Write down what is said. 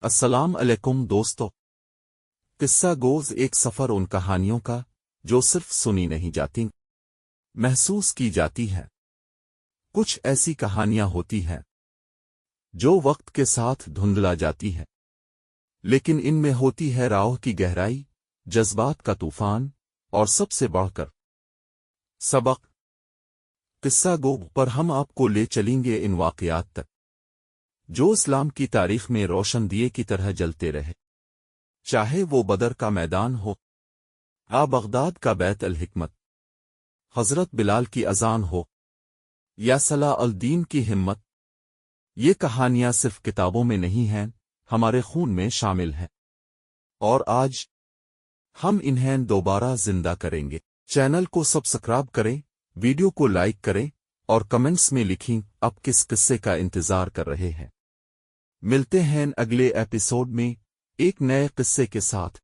السلام علیکم دوستو۔ قصہ گوز ایک سفر ان کہانیوں کا جو صرف سنی نہیں جاتی، محسوس کی جاتی ہے۔ کچھ ایسی کہانیاں ہوتی ہیں جو وقت کے ساتھ دھندلا جاتی ہے، لیکن ان میں ہوتی ہے راہ کی گہرائی، جذبات کا طوفان اور سب سے بڑھ کر سبق۔ قصہ گو پر ہم آپ کو لے چلیں گے ان واقعات تک جو اسلام کی تاریخ میں روشن دیے کی طرح جلتے رہے، چاہے وہ بدر کا میدان ہو، بغداد کا بیت الحکمت، حضرت بلال کی اذان ہو، یا صلاح الدین کی ہمت۔ یہ کہانیاں صرف کتابوں میں نہیں ہیں، ہمارے خون میں شامل ہیں، اور آج ہم انہیں دوبارہ زندہ کریں گے۔ چینل کو سبسکرائب کریں، ویڈیو کو لائک کریں، اور کمنٹس میں لکھیں آپ کس قصے کا انتظار کر رہے ہیں۔ ملتے ہیں اگلے ایپیسوڈ میں ایک نئے قصے کے ساتھ۔